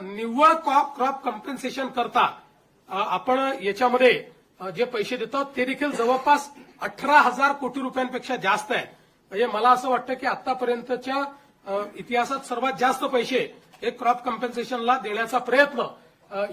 निव्वळ crop compensation करता आपण याच्यामध्ये जे पैसे देतो ते देखील जवळपास 18,000 कोटी रुपयांपेक्षा जास्त आहे. म्हणजे मला असं वाटतं की आतापर्यंतच्या इतिहासात सर्वात जास्त पैसे हे क्रॉप कम्पेन्सेशनला देण्याचा प्रयत्न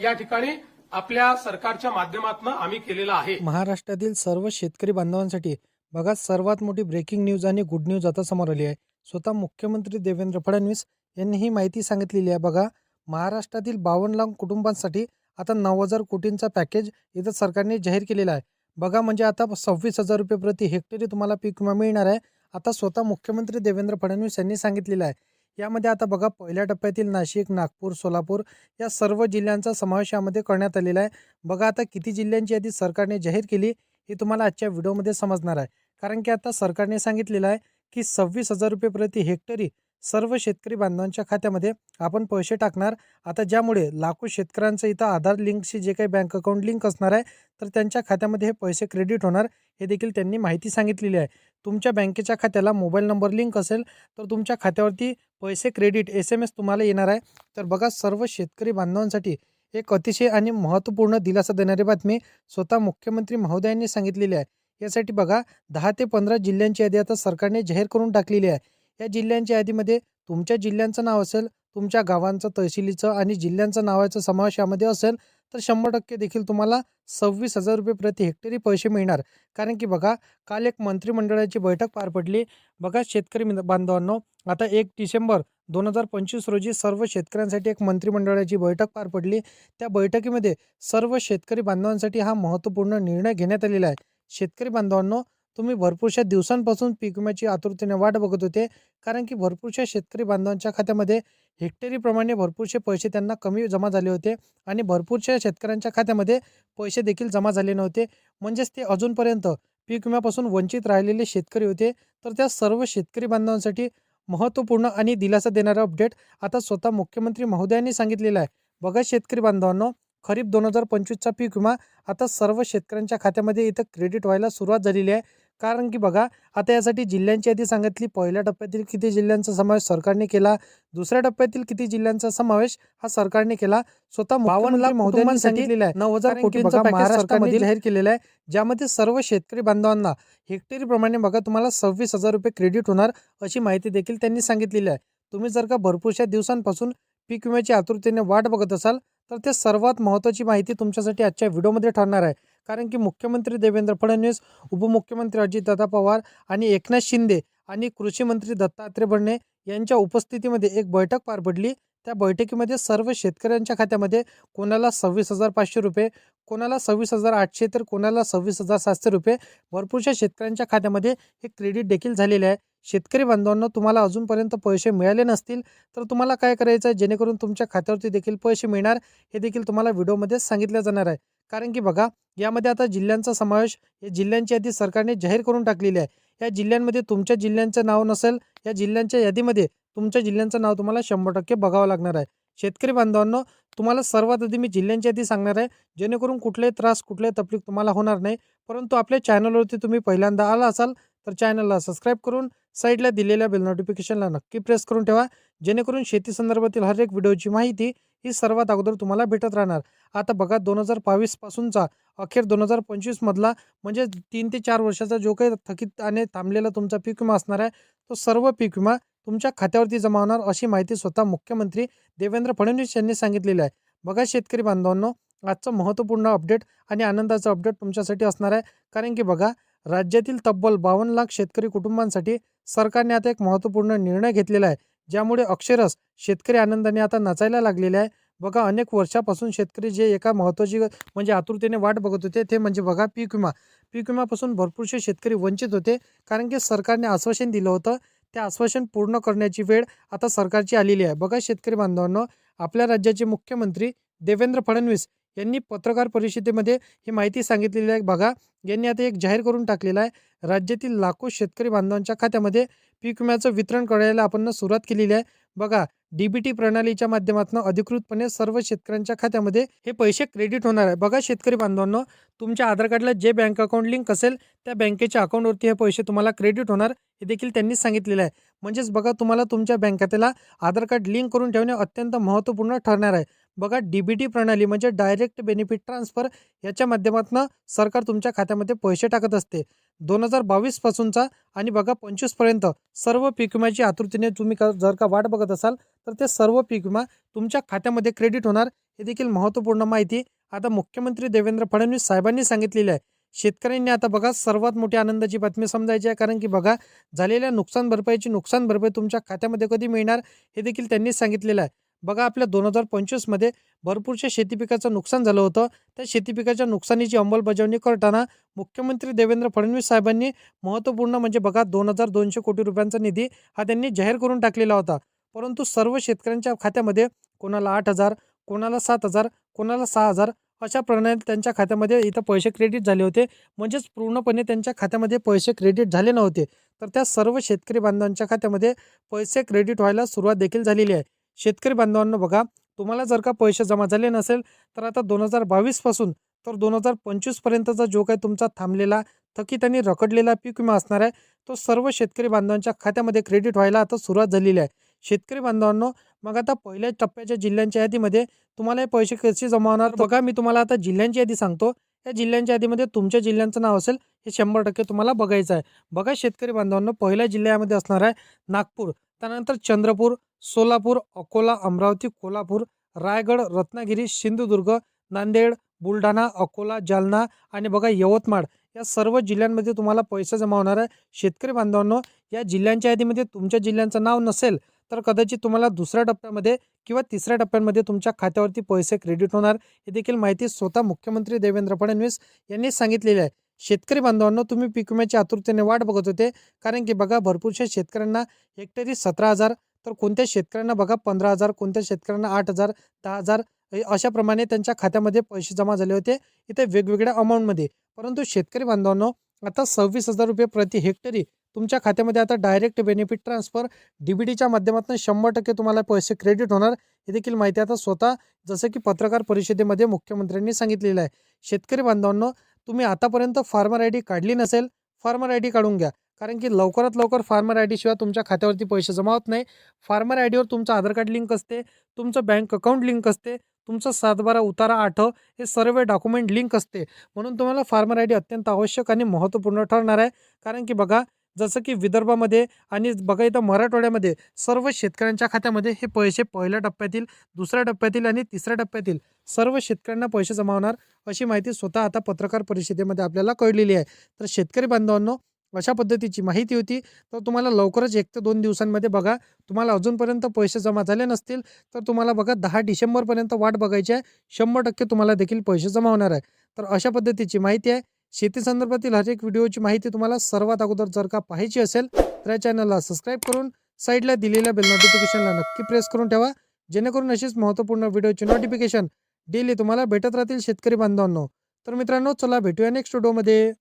या ठिकाणी आपल्या सरकारच्या माध्यमातून आम्ही केलेला आहे. महाराष्ट्रातील सर्व शेतकरी बांधवांसाठी बघा सर्वात मोठी ब्रेकिंग न्यूज आणि गुड न्यूज आता समोर आली आहे. स्वतः मुख्यमंत्री देवेंद्र फडणवीस यांनी ही माहिती सांगितलेली आहे. बघा, महाराष्ट्रातील 52 लाख कुटुंबांसाठी आता 9,000 कोटींचा पॅकेज इथं सरकारने जाहीर केलेला आहे. बघा, म्हणजे आता 26,000 रुपये प्रति हेक्टरी तुम्हाला पीक विमा मिळणार आहे. आता स्वतः मुख्यमंत्री देवेंद्र फडणवीस यांनी सांगितलेलं आहे. यामध्ये आता बघा पहिल्या टप्प्यातील नाशिक, नागपूर, सोलापूर या सर्व जिल्ह्यांचा समावेश यामध्ये करण्यात आलेला आहे. बघा, आता किती जिल्ह्यांची यादी सरकारने जाहीर केली हे तुम्हाला आजच्या व्हिडिओमध्ये समजणार आहे. कारण की आता सरकारने सांगितलेलं आहे की 26,000 रुपये प्रति हेक्टरी सर्व शेतकरी बांधवांच्या खात्यामध्ये आपण पैसे टाकणार. आता ज्यामुळे लाखो शेतकऱ्यांचं इथं आधार लिंकशी जे काही बँक अकाउंट लिंक असणार आहे तर त्यांच्या खात्यामध्ये हे पैसे क्रेडिट होणार हे देखील त्यांनी माहिती सांगितलेली आहे. तुमच्या बँकेच्या खात्याला मोबाईल नंबर लिंक असेल तर तुमच्या खात्यावरती पैसे क्रेडिट SMS तुम्हाला येणार आहे. तर बघा, सर्व शेतकरी बांधवांसाठी एक अतिशय आणि महत्त्वपूर्ण दिलासा देणारी बातमी स्वतः मुख्यमंत्री महोदयांनी सांगितलेली आहे. यासाठी बघा 10 ते 15 जिल्ह्यांची यादी आता सरकारने जाहीर करून टाकलेली आहे. या जिल्ह्यांच्या यादीमध्ये तुमच्या जिल्ह्यांचं नाव असेल, तुमच्या गावांचं, तहसीलीचं आणि जिल्ह्यांचं नावाचा समावेश यामध्ये असेल तर 100% देखील तुम्हाला 26,000 रुपये प्रति हेक्टरी पैसे मिळणार. कारण की बघा, काल एक मंत्रिमंडळाची बैठक पार पडली. बघा शेतकरी बांधवांनो, आता 1 डिसेंबर 2025 रोजी सर्व शेतकऱ्यांसाठी एक मंत्रिमंडळाची बैठक पार पडली. त्या बैठकीमध्ये सर्व शेतकरी बांधवांसाठी हा महत्त्वपूर्ण निर्णय घेण्यात आलेला आहे. शेतकरी बांधवांनो, तुम्ही भरपूरशा दिवसांपासून पीक विम्याची आतुरतेने वाट बघत होते. कारण की भरपूरशा शेतकरी बांधवांच्या खात्यामध्ये हेक्टरीप्रमाणे भरपूरसे पैसे त्यांना कमी जमा झाले होते आणि भरपूरशा शेतकऱ्यांच्या खात्यामध्ये पैसे देखील जमा झाले नव्हते. म्हणजेच ते अजूनपर्यंत पीक विम्यापासून वंचित राहिलेले शेतकरी होते. तर त्या सर्व शेतकरी बांधवांसाठी महत्त्वपूर्ण आणि दिलासा देणारा अपडेट आता स्वतः मुख्यमंत्री महोदयांनी सांगितलेला आहे. बघा शेतकरी बांधवांनो, खरीप 2025चा पीक विमा आता सर्व शेतकऱ्यांच्या खात्यामध्ये इथं क्रेडिट व्हायला सुरुवात झालेली आहे. कारण की बघा, आता यासाठी जिल्ह्यांची यादी सांगितली. पहिल्या टप्प्यातील किती जिल्ह्यांचा समावेश सरकारने केला, दुसऱ्या टप्प्यातील किती जिल्ह्यांचा समावेश हा सरकारने केला. स्वतः 52 लाख महोदयांनी सांगितलेलं आहे 9,000 कोटींचा पॅकेज सरकारने जाहीर केलेला आहे. ज्यामध्ये सर्व शेतकरी बांधवांना हेक्टरीप्रमाणे बघा तुम्हाला 26,000 रुपये क्रेडिट होणार अशी माहिती देखील त्यांनी सांगितलेली आहे. तुम्ही जर का भरपूरशा दिवसांपासून पीक विम्याची आतुरतेने वाट बघत असाल तर ते सर्वात महत्त्वाची माहिती तुमच्यासाठी आजच्या व्हिडिओमध्ये ठरणार आहे. कारण की मुख्यमंत्री देवेंद्र फडणवीस, उपमुख्यमंत्री अजितदादा पवार आणि एकनाथ शिंदे आणि कृषी मंत्री दत्तात्रय भरणे यांच्या उपस्थितीमध्ये एक बैठक पार पडली. त्या बैठकीमध्ये सर्व शेतकऱ्यांच्या खात्यामध्ये कोणाला 26,500 रुपये, कोणाला 26,800 तर कोणाला 26,700 रुपये भरपूरशा शेतकऱ्यांच्या खात्यामध्ये हे क्रेडिट देखील झालेले आहे. शेतकरी बांधवांना तुम्हाला अजूनपर्यंत पैसे मिळाले नसतील तर तुम्हाला काय करायचं आहे, जेणेकरून तुमच्या खात्यावरती देखील पैसे मिळणार हे देखील तुम्हाला व्हिडिओमध्ये सांगितलं जाणार आहे. कारण की बघा, यामध्ये आता जिल्ह्यांचा समावेश, या जिल्ह्यांची यादी सरकारने जाहीर करून टाकलेली आहे. या जिल्ह्यांमध्ये तुमच्या जिल्ह्यांचं नाव नसेल, या जिल्ह्यांच्या यादीमध्ये तुमच्या जिल्ह्यांचं नाव तुम्हाला 100% बघावं लागणार आहे. शेतकरी बांधवांनो, तुम्हाला सर्वात आधी मी जिल्ह्यांची यादी सांगणार आहे, जेणेकरून कुठलाही त्रास, कुठलाही तकलीफ तुम्हाला होणार नाही. परंतु आपल्या चॅनलवरती तुम्ही पहिल्यांदा आला असाल तर चॅनलला सबस्क्राईब करून साईडला दिलेल्या बेल नोटिफिकेशनला नक्की प्रेस करून ठेवा, जेणेकरून शेती संदर्भातील हर एक व्हिडिओची माहिती ही सर्वात अगोदर तुम्हाला भेटत राहणार. आता बघा, 2022 पासूनचा अखेर 2025 मधला म्हणजे 3 ते 4 वर्षाचा जो काही थकीत आणि थांबलेला तुमचा पीक विमा असणार आहे तो सर्व पीक विमा तुमच्या खात्यावरती जमा होणार अशी माहिती स्वतः मुख्यमंत्री देवेंद्र फडणवीस यांनी सांगितलेली आहे. बघा शेतकरी बांधवांनो, आजचं महत्त्वपूर्ण अपडेट आणि आनंदाचं अपडेट तुमच्यासाठी असणार आहे. कारण की बघा, राज्यातील तब्बल 52 लाख शेतकरी कुटुंबांसाठी सरकारने आता एक महत्त्वपूर्ण निर्णय घेतलेला आहे. ज्यामुळे अक्षरशः शेतकरी आनंदाने आता नाचायला लागलेले आहे. बघा, अनेक वर्षापासून शेतकरी जे एका महत्त्वाची म्हणजे आतुरतेने वाट बघत होते ते म्हणजे बघा पीक विमा. पीक विम्यापासून भरपूरसे शेतकरी वंचित होते. कारण की सरकारने आश्वासन दिलं होतं, ते आश्वासन पूर्ण करण्याची वेळ आता सरकारची आलेली आहे. बघा शेतकरी बांधवांनो, आपल्या राज्याचे मुख्यमंत्री देवेंद्र फडणवीस यांनी पत्रकार परिषदेमध्ये ही माहिती सांगितलेली आहे. बघा, यांनी आता एक जाहीर करून टाकलेला आहे. राज्यातील लाखो शेतकरी बांधवांच्या खात्यामध्ये पीक विम्याचं वितरण करायला आपण सुरुवात केलेली आहे. बघा डीबीटी प्रणालीच्या माध्यमातून अधिकृतपणे सर्व शेतकऱ्यांच्या खात्यामध्ये हे पैसे क्रेडिट होणार आहे. बघा शेतकरी बांधवांनो, तुमच्या आधार कार्डला जे बँक अकाउंट लिंक असेल त्या बँकेच्या अकाउंटवरती हे पैसे तुम्हाला क्रेडिट होणार हे देखील त्यांनी सांगितलेलं आहे. म्हणजेच बघा तुम्हाला तुमच्या बँक खात्याला आधार कार्ड लिंक करून ठेवणे अत्यंत महत्त्वपूर्ण ठरणार आहे. बघा डीबीटी प्रणाली म्हणजे डायरेक्ट बेनिफिट ट्रान्सफर याच्या माध्यमातून सरकार तुमच्या खात्यामध्ये पैसे टाकत असते. 2022 पासूनचा आणि बघा 25 पर्यंत सर्व पीक विम्याची आतुरतेने तुम्ही जर का वाट बघत असाल तर ते सर्व पीक विमा तुमच्या खात्यामध्ये क्रेडिट होणार हे देखील महत्त्वपूर्ण माहिती आता मुख्यमंत्री देवेंद्र फडणवीस साहेबांनी सांगितलेली आहे. शेतकऱ्यांनी आता बघा सर्वात मोठी आनंदाची बातमी समजायची आहे, कारण की बघा झालेल्या नुकसान भरपाई तुमच्या खात्यामध्ये कधी मिळणार हे देखील त्यांनी सांगितलेलं आहे. बघा आपल्या 2025 मध्ये भरपूरशा शेती पिकाचं नुकसान झालं होतं. त्या शेती पिकाच्या नुकसानीची अंमलबजावणी करताना मुख्यमंत्री देवेंद्र फडणवीस साहेबांनी महत्त्वपूर्ण म्हणजे बघा 2200 कोटी रुपयांचा निधी हा त्यांनी जाहीर करून टाकलेला होता. परंतु सर्व शेतकऱ्यांच्या खात्यामध्ये कोणाला 8,000, कोणाला 7,000, कोणाला 6,000 अशा प्रमाणात त्यांच्या खात्यामध्ये इथं पैसे क्रेडिट झाले होते. म्हणजेच पूर्णपणे त्यांच्या खात्यामध्ये पैसे क्रेडिट झाले नव्हते. तर त्या सर्व शेतकरी बांधवांच्या खात्यामध्ये पैसे क्रेडिट व्हायला सुरुवात देखील झालेली आहे. शेतकरी बांधवांनो, बघा तुम्हाला जर का पैसे जमा झाले नसेल तर आता 2022 पासून तर 2025 पर्यंतचा जो काही तुमचा थांबलेला, थकीत आणि रखडलेला पीक विमा असणार आहे तो सर्व शेतकरी बांधवांच्या खात्यामध्ये क्रेडिट व्हायला आता सुरुवात झालेली आहे. शेतकरी बांधवांनो, मग आता पहिल्या टप्प्याच्या जिल्ह्यांच्या यादीमध्ये तुम्हाला हे पैसे कसे जमा होणार? बघा मी तुम्हाला आता जिल्ह्यांची यादी सांगतो. या जिल्ह्यांच्या यादीमध्ये तुमच्या जिल्ह्यांचं नाव असेल हे 100% तुम्हाला बघायचं आहे. बघा शेतकरी बांधवांनो, पहिल्या जिल्ह्यामध्ये असणार आहे नागपूर, त्यानंतर चंद्रपूर, सोलापूर, अकोला, अमरावती, कोल्हापूर, रायगड, रत्नागिरी, सिंधुदुर्ग, नांदेड, बुलढाणा, अकोला, जालना आणि बघा यवतमाळ या सर्व जिल्ह्यांमध्ये तुम्हाला पैसे जमा होणार आहे. शेतकरी बांधवांनो, या जिल्ह्यांच्या यादीमध्ये तुमच्या जिल्ह्यांचं नाव नसेल तर कदाचित तुम्हाला दुसऱ्या टप्प्यामध्ये किंवा तिसऱ्या टप्प्यामध्ये तुमच्या खात्यावरती पैसे क्रेडिट होणार हे देखील माहिती स्वतः मुख्यमंत्री देवेंद्र फडणवीस यांनी सांगितलेली आहे. शेतकरी बांधवांनो, तुम्ही पीक विम्याची आतुरतेने वाट बघत होते, कारण की बघा भरपूरशा शेतकऱ्यांना हेक्टरी 17,000 तर कोणत्या शेतकऱ्यांना बघा 15,000, कोणत्या शेतकऱ्यांना 8,000, 10,000 अशा प्रमाणे त्यांच्या खात्यामध्ये पैसे जमा झाले होते इथे वेगवेगळ्या अमाऊंटमध्ये. परंतु शेतकरी बांधवांनो, आता 26,000 रुपये प्रति हेक्टरी तुमच्या खात्यामध्ये आता डायरेक्ट बेनिफिट ट्रान्सफर डीबीटीच्या माध्यमातून 100% तुम्हाला पैसे क्रेडिट होणार हे देखील माहिती आता स्वतः जसं की पत्रकार परिषदेमध्ये मुख्यमंत्र्यांनी सांगितलेलं आहे. शेतकरी बांधवांनो, तुम्ही आतापर्यंत फार्मर आय डी काढली नसेल, फार्मर आय डी काढून घ्या, कारण की लवकरात लवकर फार्मर आय डी शिवाय तुमच्या खात्यावरती पैसे जमा होत नाही. फार्मर आय डीवर तुमचं आधार कार्ड लिंक असते, तुमचं बँक अकाउंट लिंक असते, तुमचं 7/12 उतारा 8 हे सर्व डॉक्युमेंट लिंक असते. म्हणून तुम्हाला फार्मर आय डी अत्यंत आवश्यक आणि महत्त्वपूर्ण ठरणार आहे. कारण की बघा जसं की विदर्भामध्ये आणि बघा इथं मराठवाड्यामध्ये सर्व शेतकऱ्यांच्या खात्यामध्ये हे पैसे पहिल्या टप्प्यातील, दुसऱ्या टप्प्यातील आणि तिसऱ्या टप्प्यातील सर्व शेतकऱ्यांना पैसे जमा होणार अशी माहिती स्वतः आता पत्रकार परिषदेमध्ये आपल्याला कळलेली आहे. तर शेतकरी बांधवांनो, अशा पद्धतीची माहिती होती. तर तुम्हाला लवकरच 1 ते 2 दिवसांमध्ये बघा, तुम्हाला अजूनपर्यंत पैसे जमा झाले नसतील तर तुम्हाला बघा 10 डिसेंबरपर्यंत वाट बघायची आहे. 100% तुम्हाला देखील पैसे जमा होणार आहे. तर अशा पद्धतीची माहिती आहे. शेती संदर्भातील हर एक व्हिडिओची माहिती तुम्हाला सर्वात अगोदर जर का पाहायची असेल तर या चॅनलला सबस्क्राईब करून साईडला दिलेल्या बेल नोटिफिकेशनला नक्की प्रेस करून ठेवा, जेणेकरून अशीच महत्त्वपूर्ण व्हिडिओची नोटिफिकेशन डेली तुम्हाला भेटत राहतील शेतकरी बांधवांनो. तर मित्रांनो, चला भेटूया नेक्स्ट व्हिडिओमध्ये.